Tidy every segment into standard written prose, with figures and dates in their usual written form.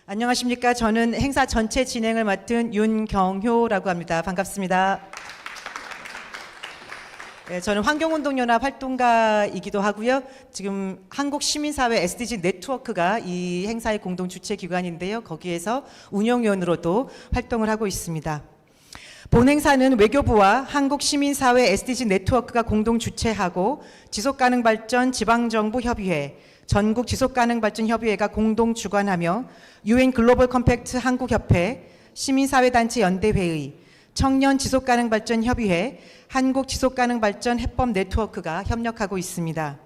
안녕하십니까. 저는 행사 전체 진행을 맡은 윤경효라고 합니다. 반갑습니다. 네, 저는 환경운동연합 활동가이기도 하고요. 지금 한국시민사회 SDG 네트워크가 이 행사의 공동 주최 기관인데요. 거기에서 운영위원으로도 활동을 하고 있습니다. 본 행사는 외교부와 한국시민사회 SDG 네트워크가 공동 주최하고 지속가능발전 지방정부협의회, 전국 지속가능발전협의회가 공동 주관하며 UN 글로벌 컴팩트 한국협회, 시민사회단체 연대회의, 청년 지속가능발전협의회, 한국지속가능발전 해법 네트워크가 협력하고 있습니다.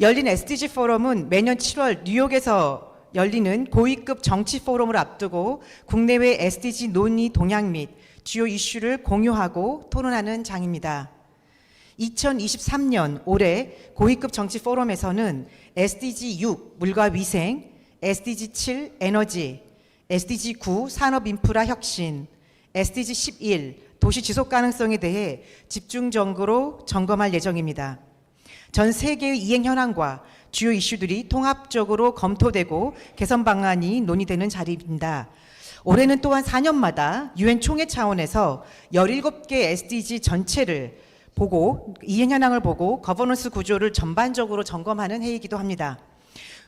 열린 SDG 포럼은 매년 7월 뉴욕에서 열리는 고위급 정치 포럼을 앞두고 국내외 SDG 논의 동향 및 주요 이슈를 공유하고 토론하는 장입니다. 2023년 올해 고위급 정치 포럼에서는 SDG 6 물과 위생, SDG 7 에너지, SDG 9 산업 인프라 혁신, SDG 11 도시 지속 가능성에 대해 집중적으로 점검할 예정입니다. 전 세계의 이행 현황과 주요 이슈들이 통합적으로 검토되고 개선 방안이 논의되는 자리입니다. 올해는 또한 4년마다 UN 총회 차원에서 17개 SDG 전체를 보고 이행 현황을 보고 거버넌스 구조를 전반적으로 점검하는 회의이기도 합니다.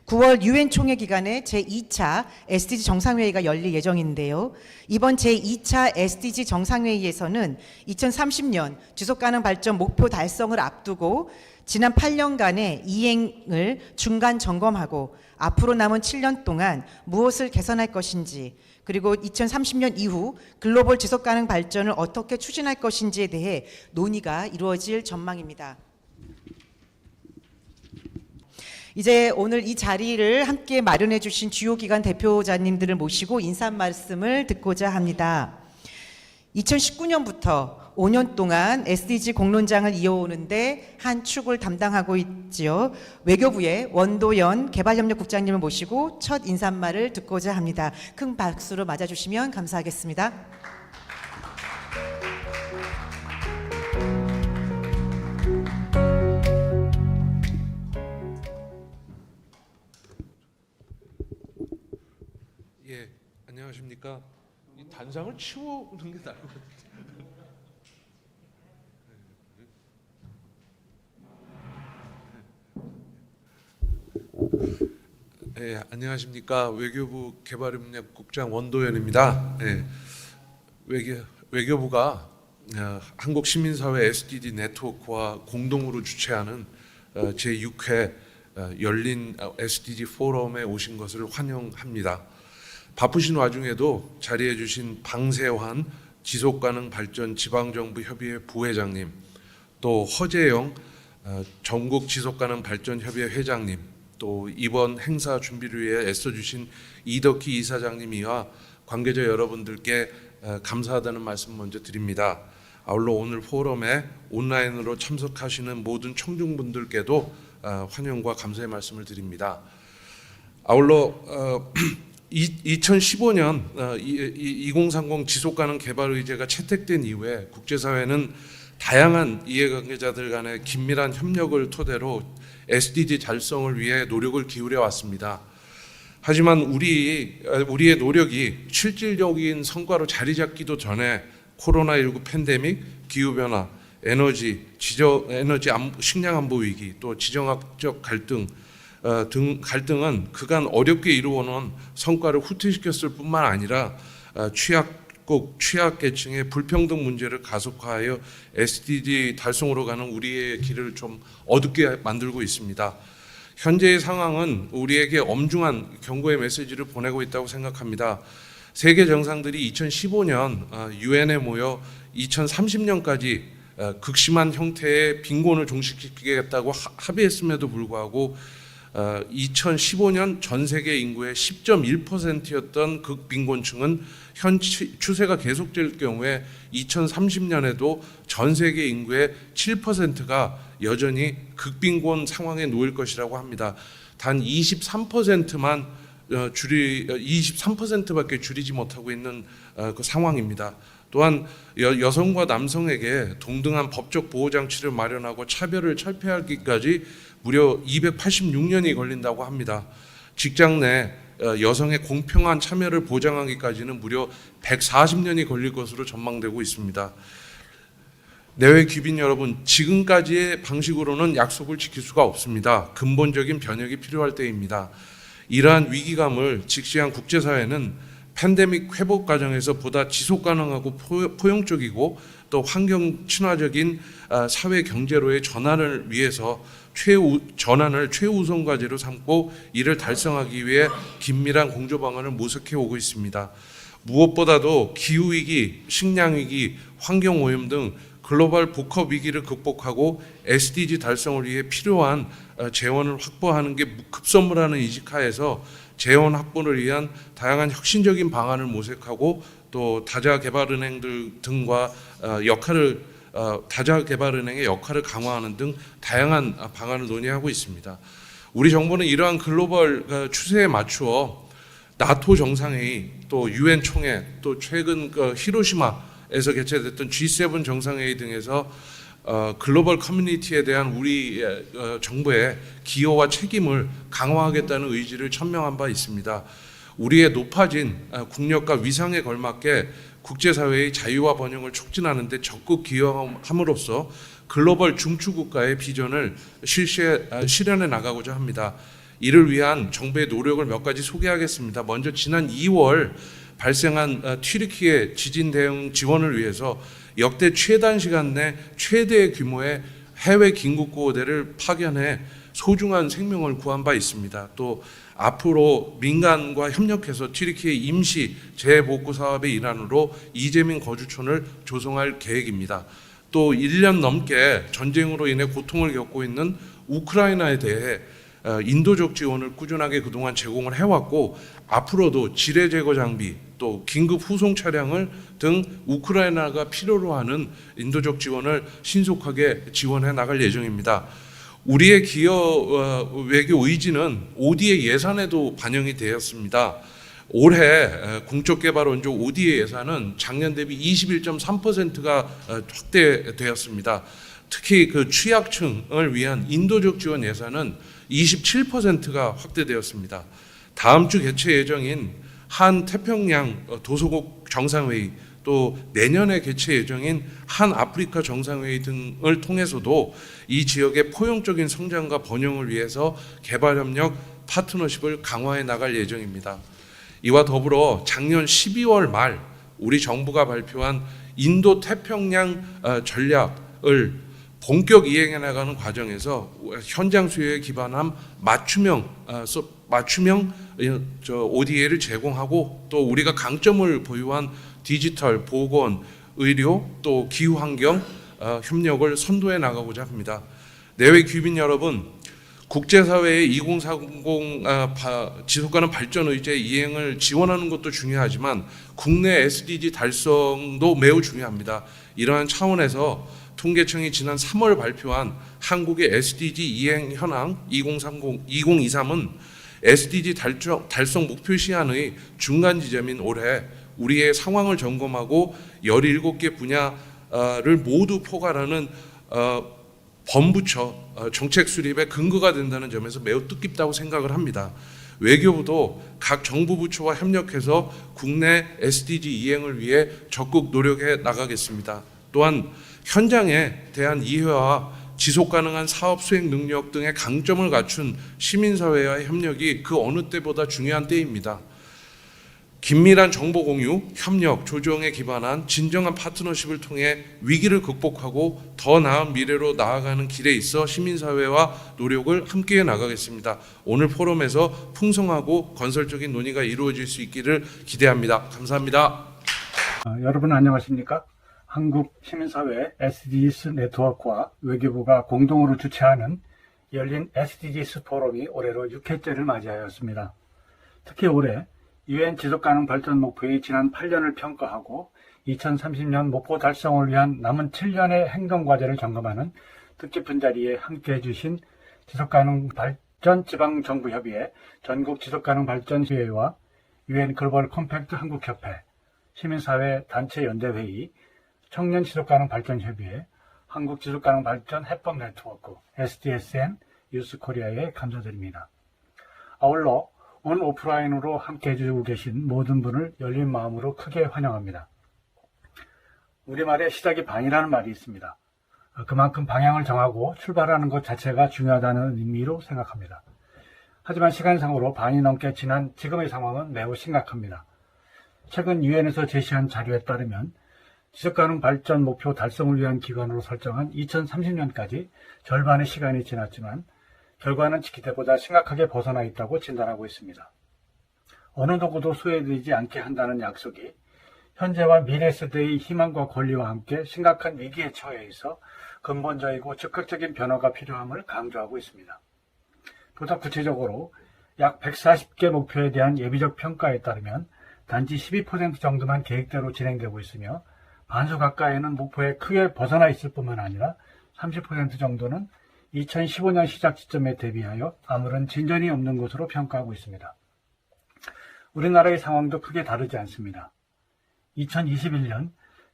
9월 UN 총회 기간에 제2차 SDG 정상회의가 열릴 예정인데요. 이번 제2차 SDG 정상회의에서는 2030년 지속가능 발전 목표 달성을 앞두고 지난 8년간의 이행을 중간 점검하고 앞으로 남은 7년 동안 무엇을 개선할 것인지, 그리고 2030년 이후 글로벌 지속가능 발전을 어떻게 추진할 것인지에 대해 논의가 이루어질 전망입니다. 이제 오늘 이 자리를 함께 마련해 주신 주요 기관 대표자님들을 모시고 인사 말씀을 듣고자 합니다. 2019년부터 5년 동안 SDG 공론장을 이어오는데 한 축을 담당하고 있지요. 외교부의 원도연 개발협력국장님을 모시고 첫 인사말을 듣고자 합니다. 큰 박수로 맞아주시면 감사하겠습니다. 예, 안녕하십니까. 이 단상을 치우는 게 나을 것 같아요. 예, 안녕하십니까. 외교부 개발협력국장 원도연입니다. 예, 외교부가 한국시민사회 SDG 네트워크와 공동으로 주최하는 제6회 열린 SDG 포럼에 오신 것을 환영합니다. 바쁘신 와중에도 자리해 주신 방세환 지속가능발전 지방정부협의회 부회장님, 또 허재영 전국 지속가능발전협의회 회장님, 또 이번 행사 준비를 위해 애써주신 이덕희 이사장님이와 관계자 여러분들께 감사하다는 말씀 먼저 드립니다. 아울러 오늘 포럼에 온라인으로 참석하시는 모든 청중분들께도 환영과 감사의 말씀을 드립니다. 아울러 2015년 2030 지속가능 개발의제가 채택된 이후에 국제사회는 다양한 이해관계자들 간의 긴밀한 협력을 토대로 SDG 달성을 위해 노력을 기울여 왔습니다. 하지만 우리의 노력이 실질적인 성과로 자리 잡기도 전에 코로나19 팬데믹, 기후변화, 식량 안보 위기, 또 지정학적 갈등은 그간 어렵게 이루어놓은 성과를 후퇴시켰을 뿐만 아니라 취약계층의 불평등 문제를 가속화하여 SDG 달성으로 가는 우리의 길을 좀 어둡게 만들고 있습니다. 현재의 상황은 우리에게 엄중한 경고의 메시지를 보내고 있다고 생각합니다. 세계 정상들이 2015년 UN에 모여 2030년까지 극심한 형태의 빈곤을 종식시키겠다고 합의했음에도 불구하고 2015년 전 세계 인구의 10.1%였던 극빈곤층은 현 추세가 계속될 경우에 2030년에도 전 세계 인구의 7%가 여전히 극빈곤 상황에 놓일 것이라고 합니다. 단 23%밖에 줄이지 못하고 있는 그 상황입니다. 또한 여성과 남성에게 동등한 법적 보호 장치를 마련하고 차별을 철폐하기까지 무려 286년이 걸린다고 합니다. 직장 내 여성의 공평한 참여를 보장하기까지는 무려 140년이 걸릴 것으로 전망되고 있습니다. 내외 귀빈 여러분, 지금까지의 방식으로는 약속을 지킬 수가 없습니다. 근본적인 변혁이 필요할 때입니다. 이러한 위기감을 직시한 국제사회는 팬데믹 회복 과정에서 보다 지속 가능하고 포용적이고 또 환경 친화적인 사회 경제로의 전환을 위해서 전환을 최우선 과제로 삼고 이를 달성하기 위해 긴밀한 공조 방안을 모색해 오고 있습니다. 무엇보다도 기후 위기, 식량 위기, 환경 오염 등 글로벌 복합 위기를 극복하고 SDG 달성을 위해 필요한 재원을 확보하는 게 급선무라는 이직하에서 재원 확보를 위한 다양한 혁신적인 방안을 모색하고 또 다자개발은행들 등과 다자개발은행의 역할을 강화하는 등 다양한 방안을 논의하고 있습니다. 우리 정부는 이러한 글로벌 추세에 맞추어 나토 정상회의, 또 유엔 총회, 또 최근 히로시마에서 개최됐던 G7 정상회의 등에서 글로벌 커뮤니티에 대한 우리 정부의 기여와 책임을 강화하겠다는 의지를 천명한 바 있습니다. 우리의 높아진 국력과 위상에 걸맞게 국제사회의 자유와 번영을 촉진하는 데 적극 기여함으로써 글로벌 중추국가의 비전을 실현해 나가고자 합니다. 이를 위한 정부의 노력을 몇 가지 소개하겠습니다. 먼저 지난 2월 발생한 튀르키예 지진 대응 지원을 위해서 역대 최단 시간 내 최대 규모의 해외 긴급구호대를 파견해 소중한 생명을 구한 바 있습니다. 또 앞으로 민간과 협력해서 튀르키예 임시 재복구 사업의 일환으로 이재민 거주촌을 조성할 계획입니다. 또 1년 넘게 전쟁으로 인해 고통을 겪고 있는 우크라이나에 대해 인도적 지원을 꾸준하게 그동안 제공을 해왔고 앞으로도 지뢰 제거 장비 또 긴급 후송 차량을 등 우크라이나가 필요로 하는 인도적 지원을 신속하게 지원해 나갈 예정입니다. 우리의 기여 외교 의지는 ODA 예산에도 반영이 되었습니다. 올해 공적개발원조 ODA 예산은 작년 대비 21.3%가 확대되었습니다. 특히 그 취약층을 위한 인도적 지원 예산은 27%가 확대되었습니다. 다음 주 개최 예정인 한 태평양 도서국 정상회의 또 내년에 개최 예정인 한 아프리카 정상회의 등을 통해서도 이 지역의 포용적인 성장과 번영을 위해서 개발협력 파트너십을 강화해 나갈 예정입니다. 이와 더불어 작년 12월 말 우리 정부가 발표한 인도 태평양 전략을 본격 이행해 나가는 과정에서 현장 수요에 기반한 맞춤형 ODA를 제공하고 또 우리가 강점을 보유한 디지털, 보건, 의료, 또 기후 환경 협력을 선도해 나가고자 합니다. 내외 귀빈 여러분, 국제사회의 2030 지속가능 발전 의제 이행을 지원하는 것도 중요하지만 국내 SDG 달성도 매우 중요합니다. 이러한 차원에서 통계청이 지난 3월 발표한 한국의 SDG 이행 현황 2023은 SDG 달성 목표 시한의 중간 지점인 올해 우리의 상황을 점검하고 17개 분야를 모두 포괄하는 범부처 정책 수립의 근거가 된다는 점에서 매우 뜻깊다고 생각을 합니다. 외교부도 각 정부 부처와 협력해서 국내 SDG 이행을 위해 적극 노력해 나가겠습니다. 또한 현장에 대한 이해와 지속가능한 사업 수행 능력 등의 강점을 갖춘 시민사회와의 협력이 그 어느 때보다 중요한 때입니다. 긴밀한 정보 공유, 협력, 조정에 기반한 진정한 파트너십을 통해 위기를 극복하고 더 나은 미래로 나아가는 길에 있어 시민사회와 노력을 함께해 나가겠습니다. 오늘 포럼에서 풍성하고 건설적인 논의가 이루어질 수 있기를 기대합니다. 감사합니다. 여러분 안녕하십니까? 한국시민사회 SDGs 네트워크와 외교부가 공동으로 주최하는 열린 SDGs 포럼이 올해로 6회째를 맞이하였습니다. 특히 올해 유엔 지속가능 발전 목표의 지난 8년을 평가하고 2030년 목표 달성을 위한 남은 7년의 행동과제를 점검하는 뜻깊은 자리에 함께해 주신 지속가능 발전 지방정부협의회, 전국 지속가능 발전회의와 유엔 글로벌 컴팩트 한국협회, 시민사회 단체 연대회의, 청년 지속가능 발전협의회, 한국 지속가능 발전 해법 네트워크, SDSN, 유스코리아에 감사드립니다. 아울러 온 오프라인으로 함께 해주고 계신 모든 분을 열린 마음으로 크게 환영합니다. 우리말에 시작이 반이라는 말이 있습니다. 그만큼 방향을 정하고 출발하는 것 자체가 중요하다는 의미로 생각합니다. 하지만 시간상으로 반이 넘게 지난 지금의 상황은 매우 심각합니다. 최근 유엔에서 제시한 자료에 따르면 지속가능 발전 목표 달성을 위한 기간으로 설정한 2030년까지 절반의 시간이 지났지만 결과는 기대보다 심각하게 벗어나 있다고 진단하고 있습니다. 어느 누구도 소외되지 않게 한다는 약속이 현재와 미래 세대의 희망과 권리와 함께 심각한 위기에 처해 있어 근본적이고 적극적인 변화가 필요함을 강조하고 있습니다. 보다 구체적으로 약 140개 목표에 대한 예비적 평가에 따르면 단지 12% 정도만 계획대로 진행되고 있으며 반수 가까이는 목표에 크게 벗어나 있을 뿐만 아니라 30% 정도는 2015년 시작 시점에 대비하여 아무런 진전이 없는 것으로 평가하고 있습니다. 우리나라의 상황도 크게 다르지 않습니다. 2021년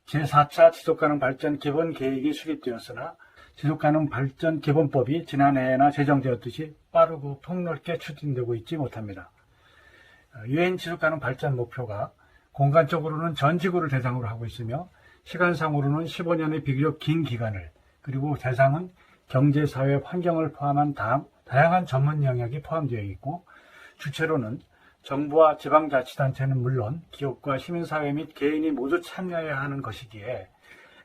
제4차 지속가능 발전 기본 계획이 수립되었으나 지속가능 발전 기본법이 지난해에나 제정되었듯이 빠르고 폭넓게 추진되고 있지 못합니다. 유엔 지속가능 발전 목표가 공간적으로는 전 지구를 대상으로 하고 있으며 시간상으로는 15년의 비교적 긴 기간을, 그리고 대상은 경제, 사회, 환경을 포함한 다양한 전문 영역이 포함되어 있고, 주체로는 정부와 지방자치단체는 물론 기업과 시민사회 및 개인이 모두 참여해야 하는 것이기에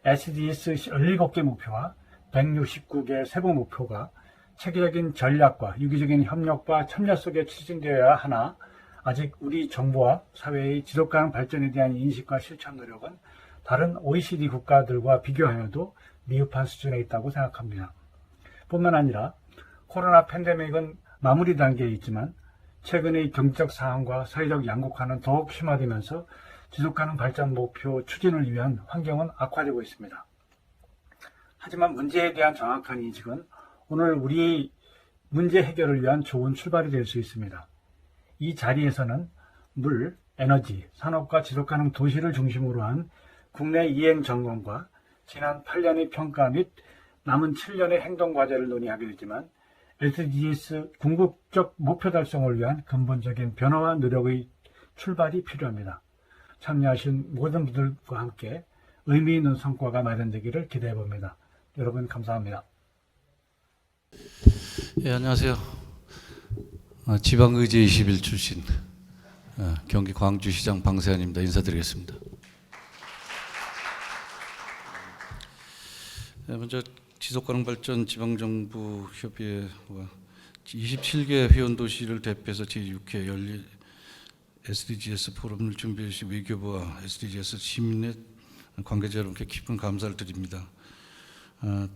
SDGs 17개 목표와 169개 세부 목표가 체계적인 전략과 유기적인 협력과 참여 속에 추진되어야 하나 아직 우리 정부와 사회의 지속가능 발전에 대한 인식과 실천 노력은 다른 OECD 국가들과 비교하여도 미흡한 수준에 있다고 생각합니다. 뿐만 아니라 코로나 팬데믹은 마무리 단계에 있지만 최근의 경제적 상황과 사회적 양극화는 더욱 심화되면서 지속가능 발전 목표 추진을 위한 환경은 악화되고 있습니다. 하지만 문제에 대한 정확한 인식은 오늘 우리 문제 해결을 위한 좋은 출발이 될 수 있습니다. 이 자리에서는 물, 에너지, 산업과 지속가능 도시를 중심으로 한 국내 이행 점검과 지난 8년의 평가 및 남은 7년의 행동 과제를 논의하게 되지만 SDGs 궁극적 목표 달성을 위한 근본적인 변화와 노력의 출발이 필요합니다. 참여하신 모든 분들과 함께 의미 있는 성과가 마련되기를 기대해 봅니다. 여러분 감사합니다. 예, 안녕하세요. 지방의제 21 출신 경기 광주시장 방세환입니다. 인사드리겠습니다. 먼저 지속가능발전 지방정부협의회와 27개 회원도시를 대표해서 제6회 열린 SDGs 포럼을 준비해 주신 외교부와 SDGs 시민의 관계자 여러분께 깊은 감사를 드립니다.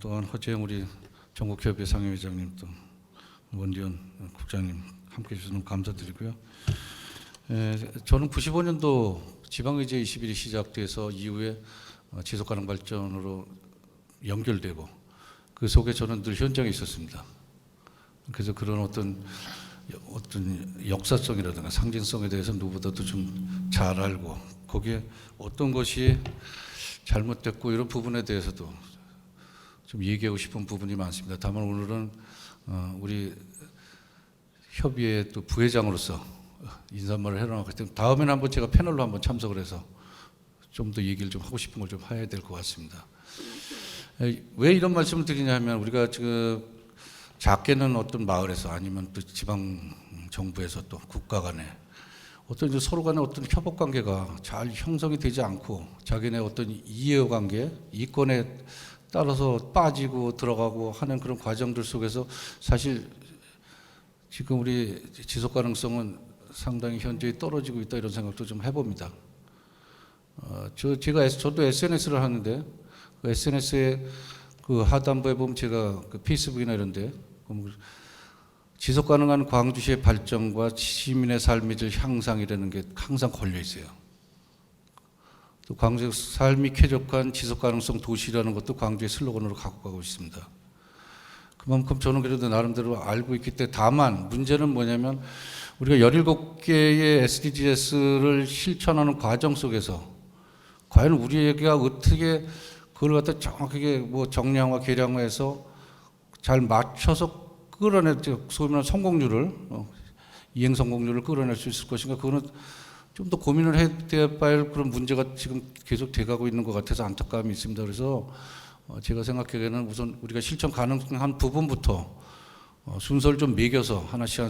또한 허재영 우리 전국협의회 상임회장님, 또 원지원 국장님 함께해 주셔서 너무 감사드리고요. 저는 95년도 지방의제 21이 시작돼서 이후에 지속가능발전으로 연결되고 그 속에 저는 늘 현장에 있었습니다. 그래서 그런 어떤 역사성이라든가 상징성에 대해서 누구보다도 좀 잘 알고 거기에 어떤 것이 잘못됐고 이런 부분에 대해서도 좀 얘기하고 싶은 부분이 많습니다. 다만 오늘은 우리 협의회 또 부회장으로서 인사말을 해놓았기 때문에 다음에는 한번 제가 패널로 한번 참석을 해서 좀 더 얘기를 좀 하고 싶은 걸 좀 해야 될 것 같습니다. 왜 이런 말씀을 드리냐면 우리가 지금 작게는 어떤 마을에서 아니면 또 지방 정부에서 또 국가 간에 어떤 이제 서로 간에 어떤 협업 관계가 잘 형성이 되지 않고 자기네 어떤 이해 관계, 이권에 따라서 빠지고 들어가고 하는 그런 과정들 속에서 사실 지금 우리 지속 가능성은 상당히 현저히 떨어지고 있다 이런 생각도 좀 해봅니다. 저도 SNS를 하는데 그 SNS에 그 하단부에 보면 제가 그 페이스북이나 이런데 지속 가능한 광주시의 발전과 시민의 삶의 질 향상이라는 게 항상 걸려 있어요. 또 광주 삶이 쾌적한 지속 가능성 도시라는 것도 광주의 슬로건으로 갖고 가고 있습니다. 그만큼 저는 그래도 나름대로 알고 있기 때문에 다만 문제는 뭐냐면 우리가 17개의 SDGs를 실천하는 과정 속에서 과연 우리에게 어떻게 그걸 갖다 정확하게 뭐 정량화, 계량화해서 잘 맞춰서 끌어내 소위 말하는 성공률을 이행 성공률을 끌어낼 수 있을 것인가, 그거는 좀 더 고민을 해야 할 그런 문제가 지금 계속 돼가고 있는 것 같아서 안타까움이 있습니다. 그래서 제가 생각하기에는 우선 우리가 실천 가능한 부분부터 순서를 좀 매겨서 하나씩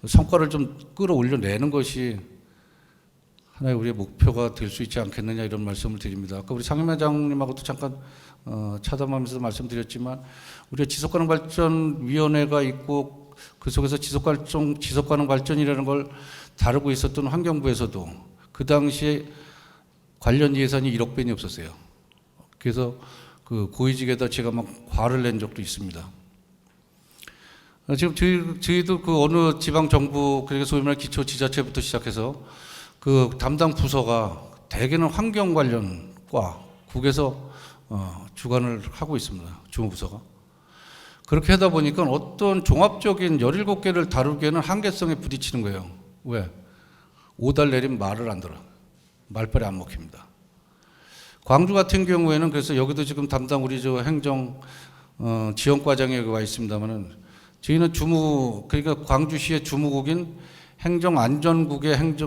성과를 좀 끌어올려내는 것이 하나의 우리의 목표가 될 수 있지 않겠느냐, 이런 말씀을 드립니다. 아까 우리 상임회장님하고도 잠깐 차담하면서 말씀드렸지만, 우리가 지속가능발전위원회가 있고 그 속에서 지속가능발전이라는 걸 다루고 있었던 환경부에서도 그 당시에 관련 예산이 1억 벤이 없었어요. 그래서 그 고위직에다 제가 막 화를 낸 적도 있습니다. 지금 저희도 그 어느 지방 정부, 그러니까 소위 말해 기초 지자체부터 시작해서 그 담당 부서가 대개는 환경 관련 과 국에서 주관을 하고 있습니다. 주무부서가. 그렇게 하다 보니까 어떤 종합적인 17개를 다루기에는 한계성에 부딪히는 거예요. 왜? 5달 내리면 말을 안 들어. 말빨이 안 먹힙니다. 광주 같은 경우에는 그래서 여기도 지금 담당 우리 저 행정 지원과장에 와 있습니다만은, 저희는 그러니까 광주시의 주무국인 행정안전국의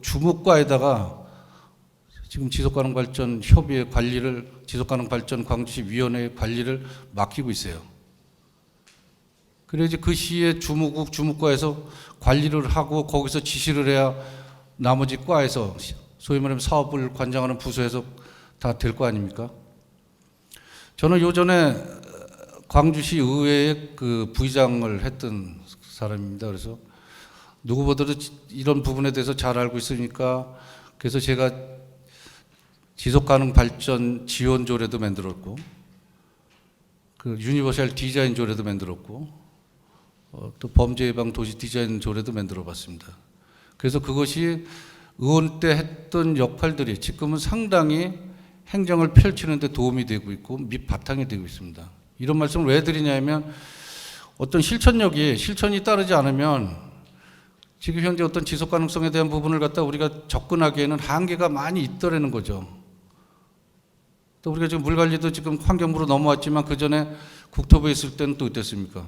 주무과에다가 지금 지속가능발전 협의회 관리를, 지속가능발전 광주시 위원회 관리를 맡기고 있어요. 그래서 이제 그 시의 주무국, 주무과에서 관리를 하고 거기서 지시를 해야 나머지 과에서 소위 말하면 사업을 관장하는 부서에서 다 될 거 아닙니까? 저는 요전에 광주시 의회의 그 부의장을 했던 사람입니다. 그래서 누구보다도 이런 부분에 대해서 잘 알고 있으니까, 그래서 제가 지속가능 발전 지원 조례도 만들었고, 그 유니버셜 디자인 조례도 만들었고, 또 범죄 예방 도시 디자인 조례도 만들어 봤습니다. 그래서 그것이 의원 때 했던 역할들이 지금은 상당히 행정을 펼치는 데 도움이 되고 있고 밑바탕이 되고 있습니다. 이런 말씀을 왜 드리냐면, 어떤 실천이 따르지 않으면 지금 현재 어떤 지속 가능성에 대한 부분을 갖다 우리가 접근하기에는 한계가 많이 있더라는 거죠. 또 우리가 지금 물 관리도 지금 환경부로 넘어왔지만 그 전에 국토부에 있을 때는 또 어땠습니까?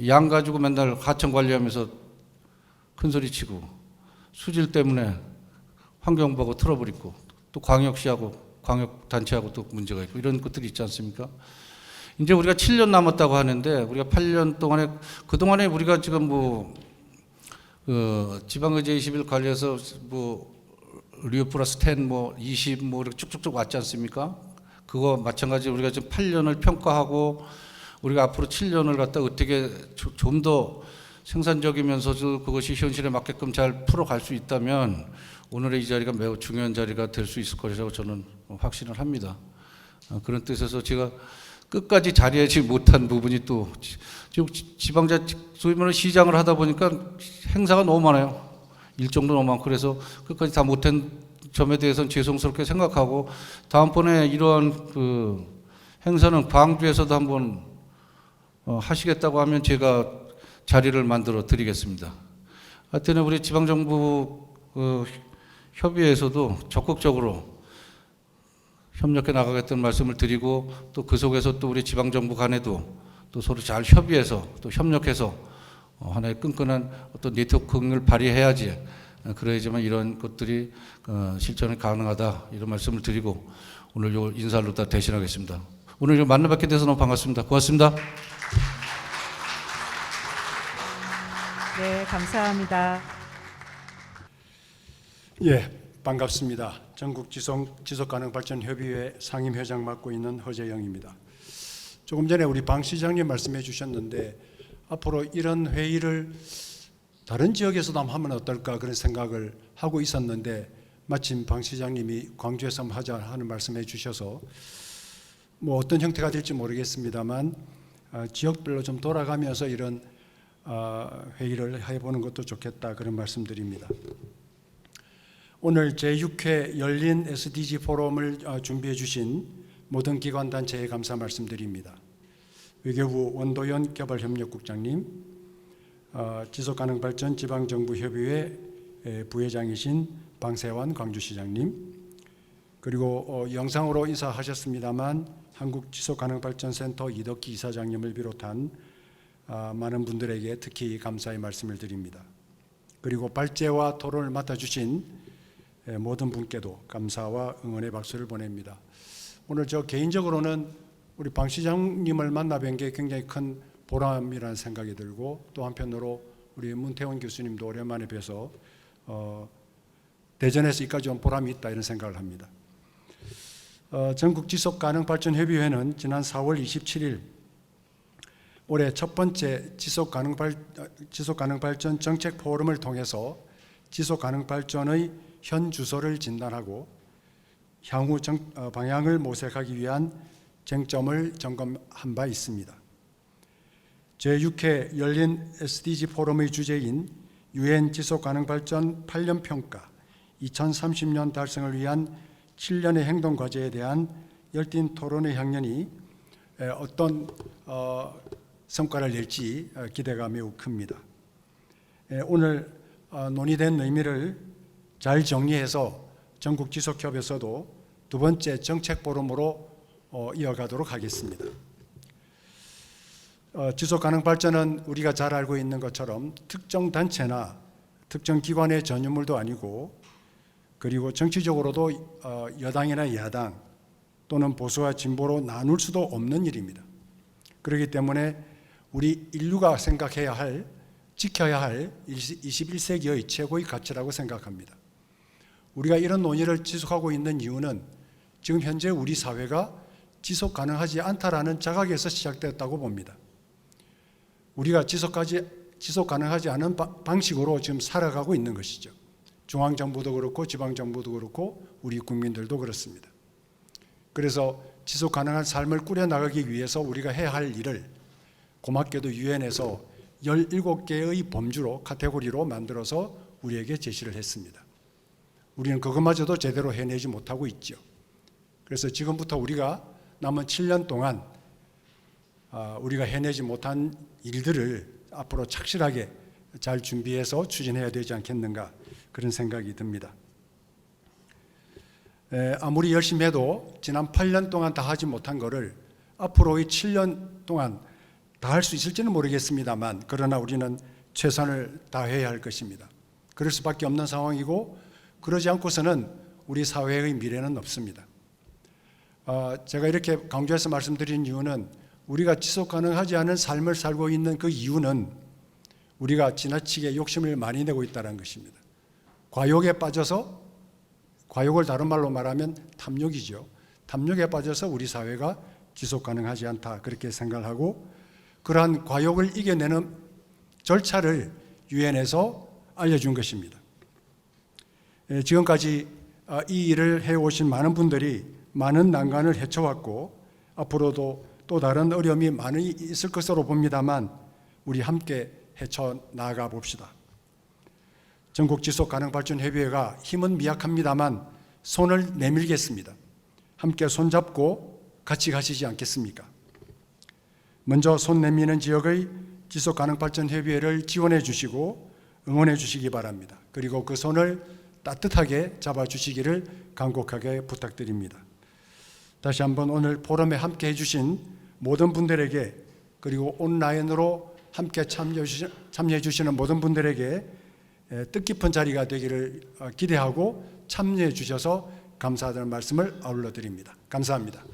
양 가지고 맨날 하천 관리하면서 큰 소리 치고, 수질 때문에 환경부하고 트러블 있고, 또 광역시하고 광역단체하고 또 문제가 있고, 이런 것들이 있지 않습니까? 이제 우리가 7년 남았다고 하는데, 우리가 8년 동안에, 그동안에 우리가 지금 지방의제 21 관리해서 리오 플러스 10 20 이렇게 쭉쭉쭉 왔지 않습니까? 그거 마찬가지로 우리가 지금 8년을 평가하고, 우리가 앞으로 7년을 갖다 어떻게 좀 더 생산적이면서도 그것이 현실에 맞게끔 잘 풀어갈 수 있다면 오늘의 이 자리가 매우 중요한 자리가 될 수 있을 것이라고 저는 확신을 합니다. 그런 뜻에서 제가 끝까지 자리하지 못한 부분이, 또 지금 소위 말하는 시장을 하다 보니까 행사가 너무 많아요. 일정도 너무 많고, 그래서 끝까지 다 못한 점에 대해서는 죄송스럽게 생각하고, 다음번에 이러한 그 행사는 광주에서도 한번 하시겠다고 하면 제가 자리를 만들어 드리겠습니다. 하여튼 우리 지방정부 협의회에서도 적극적으로 협력해 나가겠다는 말씀을 드리고, 또 그 속에서 또 우리 지방정부 간에도 또 서로 잘 협의해서 또 협력해서 하나의 끈끈한 어떤 네트워크를 발휘해야지, 그래야지만 이런 것들이 실천이 가능하다, 이런 말씀을 드리고 오늘 요 인사를 다 대신하겠습니다. 오늘 만나 뵙게 돼서 너무 반갑습니다. 고맙습니다. 네, 감사합니다. 예, 반갑습니다. 전국 지속가능발전협의회 상임회장 맡고 있는 허재영입니다. 조금 전에 우리 방 시장님 말씀해 주셨는데, 앞으로 이런 회의를 다른 지역에서도 한번 하면 어떨까 그런 생각을 하고 있었는데, 마침 방 시장님이 광주에서 한번 하자 하는 말씀해 주셔서 어떤 형태가 될지 모르겠습니다만 지역별로 좀 돌아가면서 이런 회의를 해보는 것도 좋겠다, 그런 말씀드립니다. 오늘 제6회 열린 SDG 포럼을 준비해 주신 모든 기관 단체에 감사 말씀드립니다. 외교부 원도연 개발협력국장님, 지속가능발전 지방정부협의회 부회장이신 방세환 광주시장님, 그리고 영상으로 인사하셨습니다만 한국지속가능발전센터 이덕기 이사장님을 비롯한 많은 분들에게 특히 감사의 말씀을 드립니다. 그리고 발제와 토론을 맡아주신 모든 분께도 감사와 응원의 박수를 보냅니다. 오늘 저 개인적으로는 우리 방 시장님을 만나 뵌 게 굉장히 큰 보람이라는 생각이 들고, 또 한편으로 우리 문태원 교수님도 오랜만에 뵈서 대전에서 이까지 온 보람이 있다 이런 생각을 합니다. 전국지속가능발전협의회는 지난 4월 27일 올해 첫 번째 지속가능발전 정책 포럼을 통해서 지속가능발전의 현 주소를 진단하고 향후 방향을 모색하기 위한 쟁점을 점검한 바 있습니다. 제6회 열린 SDG 포럼의 주제인 UN 지속가능발전 8년 평가 2030년 달성을 위한 7년의 행동 과제에 대한 열띤 토론의 향연이 어떤 성과를 낼지 기대가 매우 큽니다. 오늘 논의된 의미를 잘 정리해서 전국지속협에서도 두 번째 정책 포럼으로 이어가도록 하겠습니다. 지속가능발전은 우리가 잘 알고 있는 것처럼 특정 단체나 특정 기관의 전유물도 아니고, 그리고 정치적으로도 여당이나 야당 또는 보수와 진보로 나눌 수도 없는 일입니다. 그렇기 때문에 우리 인류가 생각해야 할, 지켜야 할 21세기의 최고의 가치라고 생각합니다. 우리가 이런 논의를 지속하고 있는 이유는 지금 현재 우리 사회가 지속 가능하지 않다라는 자각에서 시작됐다고 봅니다. 우리가 지속 가능하지 않은 방식으로 지금 살아가고 있는 것이죠. 중앙정부도 그렇고 지방정부도 그렇고 우리 국민들도 그렇습니다. 그래서 지속 가능한 삶을 꾸려나가기 위해서 우리가 해야 할 일을 고맙게도 유엔에서 17개의 범주로 카테고리로 만들어서 우리에게 제시를 했습니다. 우리는 그것마저도 제대로 해내지 못하고 있죠. 그래서 지금부터 우리가 남은 7년 동안 우리가 해내지 못한 일들을 앞으로 착실하게 잘 준비해서 추진해야 되지 않겠는가, 그런 생각이 듭니다. 아무리 열심히 해도 지난 8년 동안 다 하지 못한 것을 앞으로의 7년 동안 다 할 수 있을지는 모르겠습니다만, 그러나 우리는 최선을 다해야 할 것입니다. 그럴 수밖에 없는 상황이고, 그러지 않고서는 우리 사회의 미래는 없습니다. 제가 이렇게 강조해서 말씀드린 이유는, 우리가 지속 가능하지 않은 삶을 살고 있는 그 이유는 우리가 지나치게 욕심을 많이 내고 있다는 것입니다. 과욕에 빠져서, 과욕을 다른 말로 말하면 탐욕이죠. 탐욕에 빠져서 우리 사회가 지속 가능하지 않다, 그렇게 생각하고, 그러한 과욕을 이겨내는 절차를 유엔에서 알려준 것입니다. 지금까지 이 일을 해오신 많은 분들이 많은 난관을 헤쳐왔고, 앞으로도 또 다른 어려움이 많이 있을 것으로 봅니다만, 우리 함께 헤쳐나가 봅시다. 전국지속가능발전협의회가 힘은 미약합니다만 손을 내밀겠습니다. 함께 손잡고 같이 가시지 않겠습니까? 먼저 손 내미는 지역의 지속가능발전협의회를 지원해 주시고 응원해 주시기 바랍니다. 그리고 그 손을 따뜻하게 잡아주시기를 간곡하게 부탁드립니다. 다시 한번 오늘 포럼에 함께 해주신 모든 분들에게, 그리고 온라인으로 함께 참여해 주시는 모든 분들에게 뜻깊은 자리가 되기를 기대하고 참여해 주셔서 감사하다는 말씀을 아울러 드립니다. 감사합니다.